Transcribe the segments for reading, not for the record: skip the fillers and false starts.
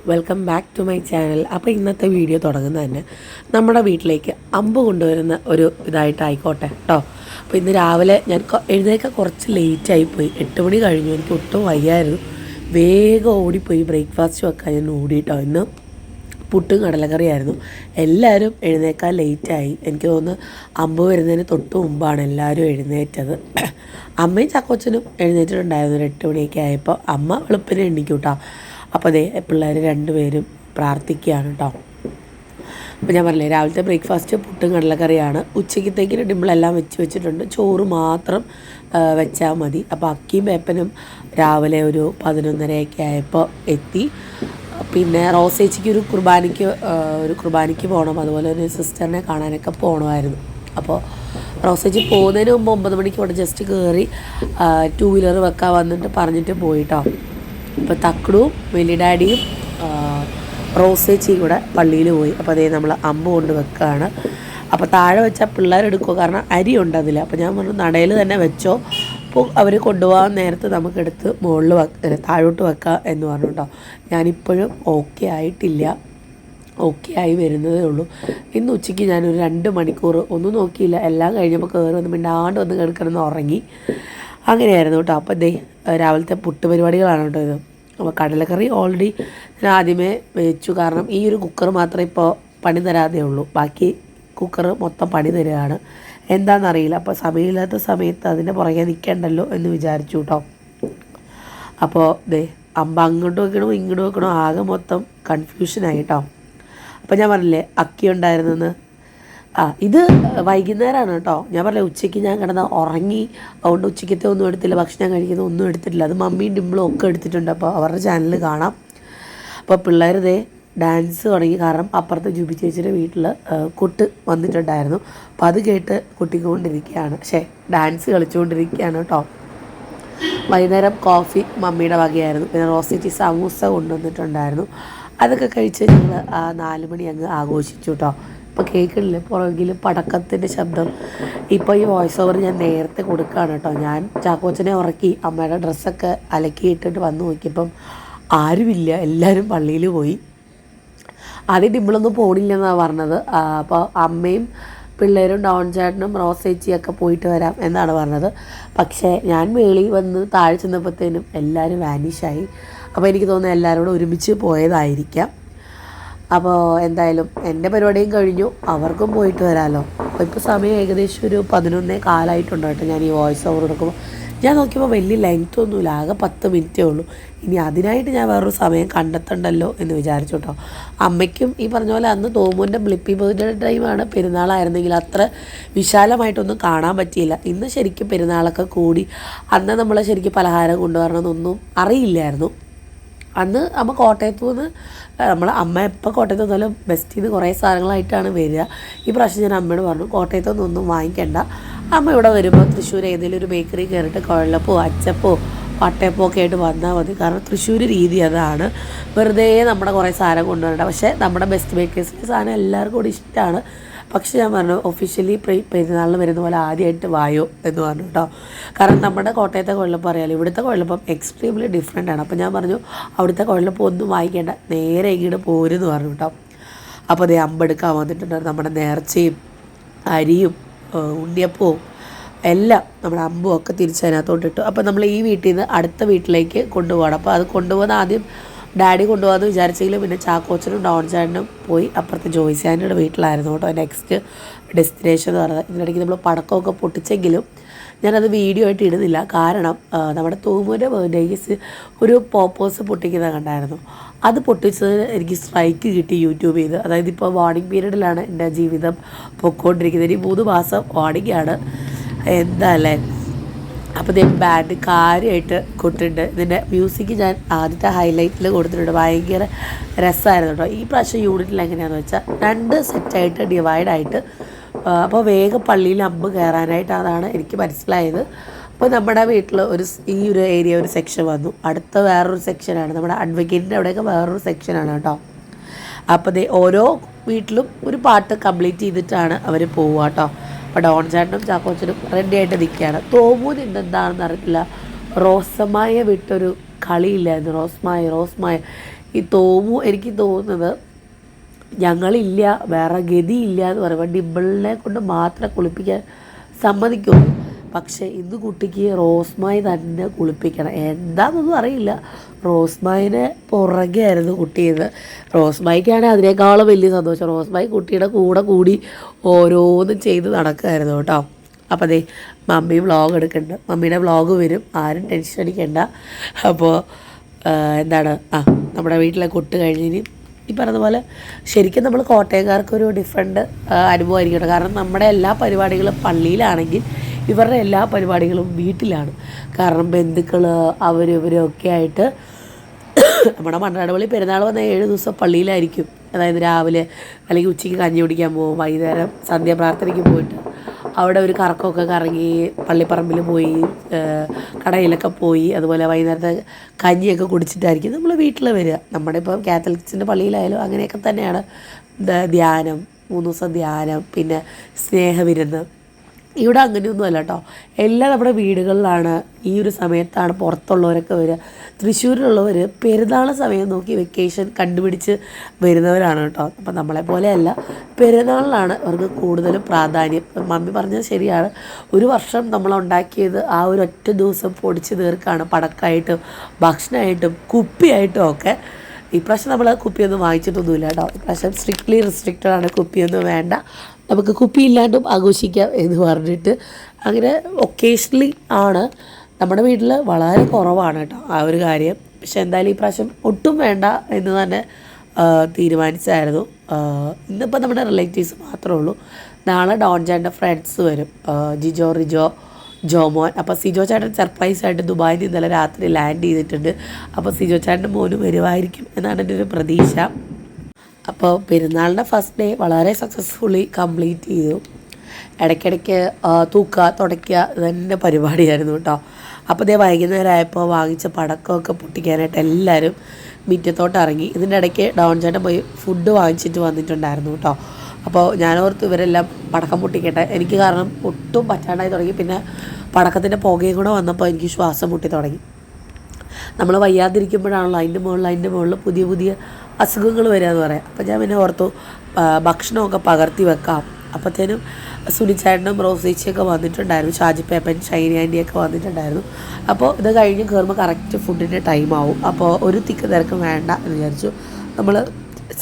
Welcome back to my channel. അപ്പോൾ ഇന്നത്തെ video തുടങ്ങുന്നത് തന്നെ നമ്മുടെ വീട്ടിലേക്ക് അമ്പ് കൊണ്ടുവരുന്ന ഒരു ഇതായിട്ടായിക്കോട്ടെ കേട്ടോ. അപ്പോൾ ഇന്ന് രാവിലെ ഞാൻ എഴുന്നേൽക്കാൻ കുറച്ച് ലേറ്റായിപ്പോയി. 8 മണി കഴിഞ്ഞു. എനിക്ക് ഒട്ടും വയ്യായിരുന്നു. വേഗം ഓടിപ്പോയി ബ്രേക്ക്ഫാസ്റ്റ് വെക്കാൻ ഞാൻ ഓടിയിട്ടോ. ഇന്ന് പുട്ടും കടലക്കറിയായിരുന്നു. എല്ലാവരും എഴുന്നേൽക്കാൻ ലേറ്റായി. എനിക്ക് തോന്നുന്നു അമ്പ് വരുന്നതിന് തൊട്ട് മുമ്പാണ് എല്ലാവരും എഴുന്നേറ്റത്. അമ്മയും ചക്കോച്ചനും എഴുന്നേറ്റിട്ടുണ്ടായിരുന്നു. 8 മണിയൊക്കെ ആയപ്പോൾ അമ്മ വെളുപ്പിനെ എണ്ണിക്കൂട്ടോ. അപ്പോൾ അതേ പിള്ളേർ രണ്ടുപേരും പ്രാർത്ഥിക്കുകയാണ് കേട്ടോ. അപ്പോൾ ഞാൻ പറഞ്ഞില്ലേ, രാവിലത്തെ ബ്രേക്ക്ഫാസ്റ്റ് പുട്ടും കടലക്കറിയാണ്. ഉച്ചയ്ക്കത്തേക്കിന് ഡിമ്പിളെല്ലാം വെച്ചിട്ടുണ്ട്. ചോറ് മാത്രം വെച്ചാൽ മതി. അപ്പോൾ അക്കിയും പേപ്പനും രാവിലെ ഒരു 11:30 ആയപ്പോൾ എത്തി. പിന്നെ റോസേച്ചിക്ക് ഒരു കുർബാനയ്ക്ക് പോകണം. അതുപോലെ ഒരു സിസ്റ്ററിനെ കാണാനൊക്കെ പോകണമായിരുന്നു. അപ്പോൾ റോസേച്ചി പോകുന്നതിന് മുമ്പ് 9 മണിക്ക് ഇവിടെ ജസ്റ്റ് കയറി 2 വീലർ വെക്കാൻ വന്നിട്ട് പറഞ്ഞിട്ട് പോയിട്ടോ. ഇപ്പോൾ തക്കടും വലിയ ഡാഡിയും റോസേച്ചിയും കൂടെ പള്ളിയിൽ പോയി. അപ്പോൾ അതേ നമ്മൾ അമ്പ് കൊണ്ട് വെക്കുകയാണ്. അപ്പോൾ താഴെ വെച്ചാൽ പിള്ളേരെടുക്കുമോ, കാരണം അരി ഉണ്ട് അതിൽ. അപ്പോൾ ഞാൻ പറഞ്ഞു നടയിൽ തന്നെ വെച്ചോ, അപ്പോൾ അവർ കൊണ്ടുപോകാൻ നേരത്ത് നമുക്കെടുത്ത് മുകളിൽ താഴോട്ട് വെക്കാം എന്ന് പറഞ്ഞു കേട്ടോ. ഞാനിപ്പോഴും ഓക്കെ ആയിട്ടില്ല, ഓക്കെ ആയി വരുന്നതേ ഉള്ളൂ. ഇന്ന് ഉച്ചയ്ക്ക് ഞാനൊരു 2 മണിക്കൂർ ഒന്നും നോക്കിയില്ല. എല്ലാം കഴിഞ്ഞപ്പോൾ കയറി വന്ന് മിണ്ടാണ്ട് വന്ന് കിടക്കണമെന്ന് ഉറങ്ങി. അങ്ങനെയായിരുന്നു കേട്ടോ. അപ്പോൾ ദേ രാവിലത്തെ പുട്ട് പരിപാടികളാണ് കേട്ടോ ഇത്. അപ്പോൾ കടലക്കറി ഓൾറെഡി ഞാൻ ആദ്യമേ വെച്ചു, കാരണം ഈ ഒരു കുക്കർ മാത്രമേ ഇപ്പോൾ പണി തരാതെ ഉള്ളൂ. ബാക്കി കുക്കർ മൊത്തം പണി തരികയാണ്. എന്താണെന്നറിയില്ല. അപ്പോൾ സമയമില്ലാത്ത സമയത്ത് അതിൻ്റെ പുറകെ നിൽക്കണ്ടല്ലോ എന്ന് വിചാരിച്ചു കേട്ടോ. അപ്പോൾ ദേ അമ്പ അങ്ങോട്ട് വെക്കണോ ഇങ്ങോട്ട് വെക്കണോ, ആകെ മൊത്തം കൺഫ്യൂഷനായി കേട്ടോ. അപ്പോൾ ഞാൻ പറഞ്ഞില്ലേ അക്കി ഉണ്ടായിരുന്നെന്ന്. ഇത് വൈകുന്നേരമാണ് കേട്ടോ. ഞാൻ പറഞ്ഞില്ലേ ഉച്ചയ്ക്ക് ഞാൻ കിടന്ന് ഉറങ്ങി, അതുകൊണ്ട് ഉച്ചയ്ക്കത്തെ ഒന്നും എടുത്തില്ല. ഭക്ഷണം കഴിക്കുന്ന ഒന്നും എടുത്തിട്ടില്ല. അത് മമ്മിയും ഡിമ്പിളും ഒക്കെ എടുത്തിട്ടുണ്ട്. അപ്പോൾ അവരുടെ ചാനൽ കാണാം. അപ്പോൾ പിള്ളേർ ഇതേ ഡാൻസ് തുടങ്ങി. കാരണം അപ്പുറത്തെ ജൂബി ചേച്ചിയുടെ വീട്ടിൽ കൊട്ട് വന്നിട്ടുണ്ടായിരുന്നു. അപ്പോൾ അത് കേട്ട് കൊട്ടിക്കൊണ്ടിരിക്കുകയാണ്. ഡാൻസ് കളിച്ചുകൊണ്ടിരിക്കുകയാണ് കേട്ടോ. വൈകുന്നേരം കോഫി മമ്മിയുടെ വകയായിരുന്നു. പിന്നെ റോസേച്ചി സമൂസ കൊണ്ടുവന്നിട്ടുണ്ടായിരുന്നു. അതൊക്കെ കഴിച്ച് ഞങ്ങൾ 4 മണി അങ്ങ് ആഘോഷിച്ചു കേട്ടോ. ഇപ്പോൾ കേൾക്കണില്ലേ പുറകിൽ പടക്കത്തിൻ്റെ ശബ്ദം. ഇപ്പോൾ ഈ വോയിസ് ഓവർ ഞാൻ നേരത്തെ കൊടുക്കുകയാണ് കേട്ടോ. ഞാൻ ചാക്കോച്ചനെ ഉറക്കി അമ്മയുടെ ഡ്രസ്സൊക്കെ അലക്കിയിട്ടിട്ട് വന്ന് നോക്കിയപ്പം ആരുമില്ല, എല്ലാവരും പള്ളിയിൽ പോയി. ആദ്യം ഡിമ്പിളൊന്നും പോണില്ലെന്നാണ് പറഞ്ഞത്. അപ്പോൾ അമ്മയും പിള്ളേരും ഡോൺ ചേട്ടനും റോസേച്ചിയൊക്കെ പോയിട്ട് വരാം എന്നാണ് പറഞ്ഞത്. പക്ഷേ ഞാൻ മേളിൽ വന്ന് താഴെ ചെന്നപ്പോഴത്തേനും എല്ലാവരും വാനിഷായി. അപ്പോൾ എനിക്ക് തോന്നുന്നു എല്ലാവരും കൂടെ ഒരുമിച്ച് പോയതായിരിക്കാം. അപ്പോൾ എന്തായാലും എൻ്റെ പരിപാടിയും കഴിഞ്ഞു, അവർക്കും പോയിട്ട് വരാമല്ലോ. അപ്പോൾ ഇപ്പോൾ സമയം ഏകദേശം ഒരു 11:15 കേട്ടോ. ഞാൻ ഈ വോയിസ് ഓവർ എടുക്കുമ്പോൾ ഞാൻ നോക്കിയപ്പോൾ വലിയ ലെങ്ത് ഒന്നുമില്ല, ആകെ 10 മിനിറ്റേ ഉള്ളൂ. ഇനി അതിനായിട്ട് ഞാൻ വേറൊരു സമയം കണ്ടെത്തണ്ടല്ലോ എന്ന് വിചാരിച്ചു കേട്ടോ. അമ്മയ്ക്കും ഈ പറഞ്ഞ പോലെ അന്ന് തോമുവിൻ്റെ ബ്ലിപ്പി ബർത്ത്ഡേ ടൈമാണ്. പെരുന്നാളായിരുന്നെങ്കിൽ അത്ര വിശാലമായിട്ടൊന്നും കാണാൻ പറ്റിയില്ല. ഇന്ന് ശരിക്കും പെരുന്നാളൊക്കെ കൂടി അന്ന് നമ്മൾ ശരിക്കും പലഹാരം കൊണ്ടുവരണമെന്നൊന്നും അറിയില്ലായിരുന്നു. അന്ന് അമ്മ കോട്ടയത്തു നിന്ന് അമ്മ എപ്പോൾ കോട്ടയത്ത് വന്നാലും ബെസ്റ്റിൽ നിന്ന് കുറേ സാധനങ്ങളായിട്ടാണ് വരിക. ഈ പ്രാവശ്യം ഞാൻ അമ്മയോട് പറഞ്ഞു കോട്ടയത്തു നിന്നൊന്നും വാങ്ങിക്കണ്ട, അമ്മ ഇവിടെ വരുമ്പോൾ തൃശ്ശൂർ ഏതെങ്കിലും ഒരു ബേക്കറി കയറിയിട്ട് കുഴലപ്പോ അച്ചപ്പോ പട്ടയപ്പോ ഒക്കെ ആയിട്ട് വന്നാൽ മതി. കാരണം തൃശ്ശൂർ രീതി അതാണ്, വെറുതെ നമ്മുടെ കുറേ സാധനം കൊണ്ടുവരണ്ട. പക്ഷേ നമ്മുടെ ബെസ്റ്റ് ബേക്കേഴ്സിൻ്റെ സാധനം എല്ലാവർക്കും കൂടി ഇഷ്ടമാണ്. പക്ഷേ ഞാൻ പറഞ്ഞു ഒഫീഷ്യലി പെരുന്നാളിന് വരുന്ന പോലെ ആദ്യമായിട്ട് വായോ എന്ന് പറഞ്ഞു കേട്ടോ. കാരണം നമ്മുടെ കോട്ടയത്തെ കുഴലപ്പം അറിയാമല്ലോ, ഇവിടുത്തെ കുഴലപ്പം എക്സ്ട്രീംലി ഡിഫറെൻ്റ് ആണ്. അപ്പോൾ ഞാൻ പറഞ്ഞു അവിടുത്തെ കുഴലപ്പം ഒന്നും വാങ്ങിക്കേണ്ട, നേരെ ഇങ്ങോട്ട് പോരെന്ന് പറഞ്ഞു കേട്ടോ. അപ്പോൾ അതേ അമ്പെടുക്കാൻ വന്നിട്ടുണ്ടായിരുന്നു. നമ്മുടെ നേർച്ചയും അരിയും ഉണ്ണിയപ്പവും എല്ലാം നമ്മുടെ അമ്പും ഒക്കെ തിരിച്ചതിനകത്തോട്ടിട്ടു. അപ്പോൾ നമ്മൾ ഈ വീട്ടിൽ നിന്ന് അടുത്ത വീട്ടിലേക്ക് കൊണ്ടുപോകണം. അപ്പോൾ അത് കൊണ്ടുപോകുന്ന ആദ്യം ഡാഡി കൊണ്ടുപോകാമെന്ന് വിചാരിച്ചെങ്കിലും പിന്നെ ചാക്കോച്ചനും ഡോൺ ചേട്ടനും പോയി അപ്പുറത്തെ ജോയ്സ് ആൻ്റിയുടെ വീട്ടിലായിരുന്നു കേട്ടോ നെക്സ്റ്റ് ഡെസ്റ്റിനേഷൻ എന്ന് പറയുന്നത്. ഇതിനിടയ്ക്ക് നമ്മൾ പടക്കമൊക്കെ പൊട്ടിച്ചെങ്കിലും ഞാനത് വീഡിയോ ആയിട്ട് ഇടുന്നില്ല. കാരണം നമ്മുടെ തൂമുവിൻ്റെ ബർത്ത്ഡേക്ക് ഒരു പോപ്പോസ് പൊട്ടിക്കുന്നത് കണ്ടായിരുന്നു. അത് പൊട്ടിച്ചത് എനിക്ക് സ്ട്രൈക്ക് കിട്ടി യൂട്യൂബ് ചെയ്ത്. അതായത് ഇപ്പോൾ വാർണിംഗ് പീരീഡിലാണ് എൻ്റെ ജീവിതം പൊയ്ക്കൊണ്ടിരിക്കുന്നത്. ഇനി 3 മാസം വാർണിംഗാണ്. എന്താ അല്ലേ. അപ്പോൾ ഇതേ ബാൻഡ് കാര്യമായിട്ട് കൊട്ടുണ്ട്. ഇതിൻ്റെ മ്യൂസിക് ഞാൻ ആദ്യത്തെ ഹൈലൈറ്റിൽ കൊടുത്തിട്ടുണ്ട്. ഭയങ്കര രസമായിരുന്നു കേട്ടോ. ഈ പ്രാവശ്യം യൂണിറ്റിൽ എങ്ങനെയാണെന്ന് വെച്ചാൽ 2 സെറ്റായിട്ട് ഡിവൈഡായിട്ട്. അപ്പോൾ വേഗം പള്ളിയിൽ അമ്പ് കയറാനായിട്ട് അതാണ് എനിക്ക് മനസ്സിലായത്. അപ്പോൾ നമ്മുടെ വീട്ടിൽ ഈ ഒരു ഏരിയ ഒരു സെക്ഷൻ വന്നു. അടുത്ത വേറൊരു സെക്ഷനാണ് നമ്മുടെ അഡ്വക്കേറ്റിൻ്റെ അവിടെയൊക്കെ വേറൊരു സെക്ഷനാണ് കേട്ടോ. അപ്പോൾ ഓരോ വീട്ടിലും ഒരു പാട്ട് കംപ്ലീറ്റ് ചെയ്തിട്ടാണ് അവർ പോവുക കേട്ടോ. അപ്പോൾ ഡോൺ ചേട്ടനും ചാക്കോച്ചനും റെഡി ആയിട്ട് നിൽക്കുകയാണ്. തോമൂന് എന്താണെന്ന് അറിയില്ല, റോസമായ വിട്ടൊരു കളിയില്ലായിരുന്നു. റോസ്മായ ഈ എനിക്ക് തോന്നുന്നത് ഞങ്ങളില്ല, വേറെ ഗതിയില്ല എന്ന് പറയുമ്പോൾ ഡിമ്പിളിനെ കൊണ്ട് മാത്രം കുളിപ്പിക്കാൻ സമ്മതിക്കുള്ളൂ. പക്ഷേ ഇന്ന് കുട്ടിക്ക് റോസ്മായി തന്നെ കുളിപ്പിക്കണം. എന്താണെന്നൊന്നും അറിയില്ല. റോസ്മായിനെ പുറകെ ആയിരുന്നു കുട്ടിയെന്ന്. റോസ്മായിക്കാണെങ്കിൽ അതിനേക്കാളും വലിയ സന്തോഷം. റോസ്മായി കുട്ടിയുടെ കൂടെ കൂടി ഓരോന്നും ചെയ്ത് നടക്കുമായിരുന്നു കേട്ടോ. അപ്പോൾ അതേ മമ്മി വ്ളോഗ് എടുക്കുന്നുണ്ട്. മമ്മിയുടെ വ്ളോഗ് വരും, ആരും ടെൻഷൻ അടിക്കണ്ട. അപ്പോൾ എന്താണ് നമ്മുടെ വീട്ടിലെ കൊട്ട് കഴിഞ്ഞിനി ഈ പറഞ്ഞ പോലെ ശരിക്കും നമ്മൾ കോട്ടയംകാർക്കൊരു ഡിഫറെൻറ്റ് അനുഭവമായിരിക്കും. കാരണം നമ്മുടെ എല്ലാ പരിപാടികളും പള്ളിയിലാണെങ്കിൽ ഇവരുടെ എല്ലാ പരിപാടികളും വീട്ടിലാണ്. കാരണം ബന്ധുക്കൾ ഇവരൊക്കെ ആയിട്ട് നമ്മുടെ മണ്ണാടുപള്ളി പെരുന്നാൾ വന്ന 7 ദിവസം പള്ളിയിലായിരിക്കും. അതായത് രാവിലെ അല്ലെങ്കിൽ ഉച്ചയ്ക്ക് കഞ്ഞി കുടിക്കാൻ പോകും, വൈകുന്നേരം സന്ധ്യാപ്രാർത്ഥനയ്ക്ക് പോയിട്ട് അവിടെ ഒരു കറക്കമൊക്കെ കറങ്ങി പള്ളിപ്പറമ്പിൽ പോയി കടയിലൊക്കെ പോയി അതുപോലെ വൈകുന്നേരത്തെ കഞ്ഞിയൊക്കെ കുടിച്ചിട്ടായിരിക്കും നമ്മൾ വീട്ടിൽ വരിക. നമ്മുടെ ഇപ്പം കാത്തലിക്സിൻ്റെ പള്ളിയിലായാലും അങ്ങനെയൊക്കെ തന്നെയാണ്. ധ്യാനം, 3 ദിവസം ധ്യാനം, പിന്നെ സ്നേഹവിരുന്ന്. ഇവിടെ അങ്ങനെയൊന്നും അല്ല കേട്ടോ. എല്ലാം നമ്മുടെ വീടുകളിലാണ്. ഈ ഒരു സമയത്താണ് പുറത്തുള്ളവരൊക്കെ വരിക. തൃശ്ശൂരിലുള്ളവർ പെരുന്നാൾ സമയം നോക്കി വെക്കേഷൻ കണ്ടുപിടിച്ച് വരുന്നവരാണ് കേട്ടോ. അപ്പം നമ്മളെപ്പോലെയല്ല, പെരുന്നാളിലാണ് അവർക്ക് കൂടുതലും പ്രാധാന്യം. മമ്മി പറഞ്ഞത് ശരിയാണ്. ഒരു വർഷം നമ്മളുണ്ടാക്കിയത് ആ ഒരു ഒറ്റ ദിവസം പൊടിച്ച് തീർക്കാണ്. പടക്കമായിട്ടും ഭക്ഷണമായിട്ടും കുപ്പിയായിട്ടും ഒക്കെ. ഇപ്രാവശ്യം നമ്മൾ കുപ്പിയൊന്നും വാങ്ങിച്ചിട്ടൊന്നുമില്ല കേട്ടോ. ഇപ്രാവശ്യം സ്ട്രിക്ട്ലി റിസ്ട്രിക്റ്റഡ് ആണ്. കുപ്പിയൊന്നും വേണ്ട, നമുക്ക് കുപ്പിയില്ലാണ്ടും ആഘോഷിക്കാം എന്ന് പറഞ്ഞിട്ട് അങ്ങനെ ഒക്കേഷണലി ആണ്. നമ്മുടെ വീട്ടിൽ വളരെ കുറവാണ് കേട്ടോ ആ ഒരു കാര്യം. പക്ഷെ എന്തായാലും ഈ പ്രാവശ്യം ഒട്ടും വേണ്ട എന്ന് തന്നെ തീരുമാനിച്ചായിരുന്നു. ഇന്നിപ്പോൾ നമ്മുടെ റിലേറ്റീവ്സ് മാത്രമേ ഉള്ളൂ. നാളെ ഡോൺ ചേട്ടൻ്റെ ഫ്രണ്ട്സ് വരും, ജിജോ, റിജോ, ജോമോൻ. അപ്പോൾ സിജോ ചേട്ടൻ സർപ്രൈസായിട്ട് ദുബായിൽ നിന്ന് ഇന്നലെ രാത്രി ലാൻഡ് ചെയ്തിട്ടുണ്ട്. അപ്പോൾ സിജോ ചേട്ടൻ്റെ മോനും വരുമായിരിക്കും എന്നാണ് എൻ്റെ ഒരു പ്രതീക്ഷ. അപ്പോൾ പെരുന്നാളിൻ്റെ ഫസ്റ്റ് ഡേ വളരെ സക്സസ്ഫുള്ളി കംപ്ലീറ്റ് ചെയ്തു. ഇടയ്ക്കിടയ്ക്ക് തൂക്കുക, തുടയ്ക്കുക, ഇതന്നെ പരിപാടിയായിരുന്നു കേട്ടോ. അപ്പോൾ ഇതേ വൈകുന്നേരം ആയപ്പോൾ വാങ്ങിച്ച പടക്കമൊക്കെ പൊട്ടിക്കാനായിട്ട് എല്ലാവരും മുറ്റത്തോട്ട് ഇറങ്ങി. ഇതിൻ്റെ ഇടയ്ക്ക് ഡോൺ ചേട്ടൻ പോയി ഫുഡ് വാങ്ങിച്ചിട്ട് വന്നിട്ടുണ്ടായിരുന്നു കേട്ടോ. അപ്പോൾ ഞാനോർത്ത് ഇവരെല്ലാം പടക്കം പൊട്ടിക്കട്ടെ. എനിക്ക് കാരണം ഒട്ടും പറ്റാണ്ടായി തുടങ്ങി. പിന്നെ പടക്കത്തിൻ്റെ പുകയും കൂടെ വന്നപ്പോൾ എനിക്ക് ശ്വാസം മുട്ടി തുടങ്ങി. നമ്മൾ വയ്യാതിരിക്കുമ്പോഴാണല്ലോ അതിൻ്റെ മുകളിൽ പുതിയ പുതിയ അസുഖങ്ങൾ വരിക എന്ന് പറയാം. അപ്പോൾ ഞാൻ പിന്നെ ഓർത്തു ഭക്ഷണമൊക്കെ പകർത്തി വെക്കാം. അപ്പോഴത്തേനും സുനിച്ചേട്ടനും റോസേച്ചിയൊക്കെ വന്നിട്ടുണ്ടായിരുന്നു, ഷാജിപ്പേപ്പൻ, ഷൈനി ആൻറ്റിയൊക്കെ വന്നിട്ടുണ്ടായിരുന്നു. അപ്പോൾ ഇത് കഴിഞ്ഞ് കയറുമ്പോൾ കറക്റ്റ് ഫുഡിൻ്റെ ടൈമാവും. അപ്പോൾ ഒരു തിക്ക് തിരക്കും വേണ്ട എന്ന് വിചാരിച്ചു. നമ്മൾ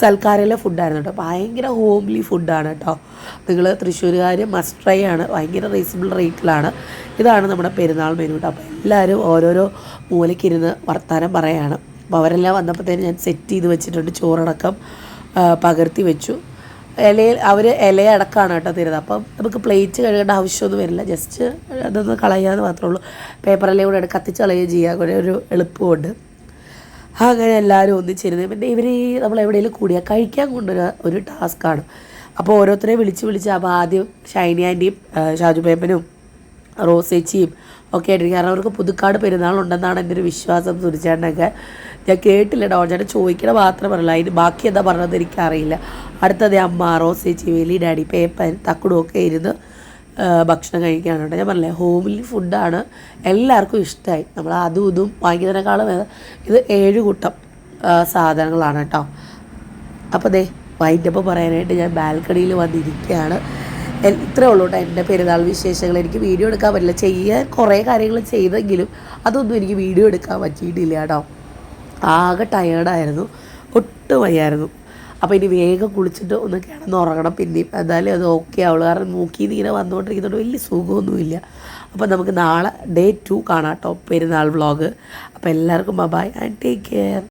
സൽക്കാരയിലെ ഫുഡായിരുന്നു കേട്ടോ. ഭയങ്കര ഹോംലി ഫുഡാണ് കേട്ടോ. നിങ്ങൾ തൃശ്ശൂരുകാർ മസ്റ്റ് ട്രൈ ആണ്. ഭയങ്കര റീസണബിൾ റേറ്റിലാണ്. ഇതാണ് നമ്മുടെ പെരുന്നാൾ മെനു കേട്ടോ. അപ്പോൾ എല്ലാവരും ഓരോരോ മൂലയ്ക്കിരുന്ന് വർത്താനം പറയുകയാണ്. അപ്പോൾ അവരെല്ലാം വന്നപ്പോഴത്തേനും ഞാൻ സെറ്റ് ചെയ്ത് വെച്ചിട്ടുണ്ട്. ചോറടക്കം പകർത്തി വെച്ചു. ഇലയടക്കമാണ് കേട്ടോ തരുന്നത്. അപ്പം നമുക്ക് പ്ലേറ്റ് കഴുകേണ്ട ആവശ്യമൊന്നും വരില്ല. ജസ്റ്റ് അതൊന്ന് കളയാന്ന് മാത്രമേ ഉള്ളൂ. പേപ്പറെല്ലാം കൂടെ കത്തിച്ച് കളയുകയും ചെയ്യാൻ കൂടെ ഒരു എളുപ്പമുണ്ട്. അങ്ങനെ എല്ലാവരും ഒന്നിച്ചിരുന്ന് പിന്നെ നമ്മൾ എവിടെയെങ്കിലും കൂടിയാൽ കഴിക്കാൻ കൊണ്ടൊരു ടാസ്ക്കാണ്. അപ്പോൾ ഓരോരുത്തരെയും വിളിച്ച് അപ്പോൾ ആദ്യം ഷൈനി ആൻറ്റിയും ഷാജു പേപ്പനും റോസേച്ചിയും ഒക്കെ ആയിട്ടിരിക്കും. കാരണം അവർക്ക് പുതുക്കാട് പെരുന്നാളുണ്ടെന്നാണ് എൻ്റെ ഒരു വിശ്വാസം. സുരിച്ചേട്ടനൊക്കെ ഞാൻ കേട്ടില്ല. ഡോൺ ചേട്ടൻ ചോദിക്കണ മാത്രം പറയില്ല, അതിന് ബാക്കി എന്താ പറഞ്ഞത് എനിക്കറിയില്ല. അടുത്തത് അമ്മ, റോസേച്ചി, വേലി, ഡാഡി, പേപ്പൻ, തക്കുടും ഒക്കെ ഇരുന്ന് ഭക്ഷണം കഴിക്കുകയാണ് കേട്ടോ. ഞാൻ പറഞ്ഞില്ലേ ഹോംലി ഫുഡാണ്, എല്ലാവർക്കും ഇഷ്ടമായി. നമ്മൾ അതും ഇതും വാങ്ങിക്കുന്നതിനേക്കാളും ഇത് 7 കൂട്ടം സാധനങ്ങളാണ് കേട്ടോ. അപ്പോൾ ദേ വൈൻഡപ്പ് പറയാനായിട്ട് ഞാൻ ബാൽക്കണിയിൽ വന്നിരിക്കുകയാണ്. ഇത്രേ ഉള്ളൂ കേട്ടോ എൻ്റെ പെരുന്നാൾ വിശേഷങ്ങൾ. എനിക്ക് വീഡിയോ എടുക്കാൻ പറ്റില്ല. ചെയ്യാൻ കുറേ കാര്യങ്ങൾ ചെയ്തെങ്കിലും അതൊന്നും എനിക്ക് വീഡിയോ എടുക്കാൻ പറ്റിയിട്ടില്ല കേട്ടോ. ആകെ ടയേർഡായിരുന്നു, ഒട്ടും വയ്യായിരുന്നു. അപ്പോൾ ഇനി വേഗം കുളിച്ചിട്ട് ഒന്ന് കിടന്നുറങ്ങണം. പിന്നെയും എന്തായാലും അത് ഓക്കെ ആവുള്ളൂ. കാരണം മൂക്കിൽ നിന്ന് ഇങ്ങനെ വന്നുകൊണ്ടിരിക്കുന്നതുകൊണ്ട് വലിയ സുഖമൊന്നുമില്ല. അപ്പോൾ നമുക്ക് നാളെ Day 2 കാണാം കേട്ടോ, പെരുന്നാൾ വ്ളോഗ്. അപ്പോൾ എല്ലാവർക്കും ബൈ ആൻഡ് ടേക്ക് കെയർ.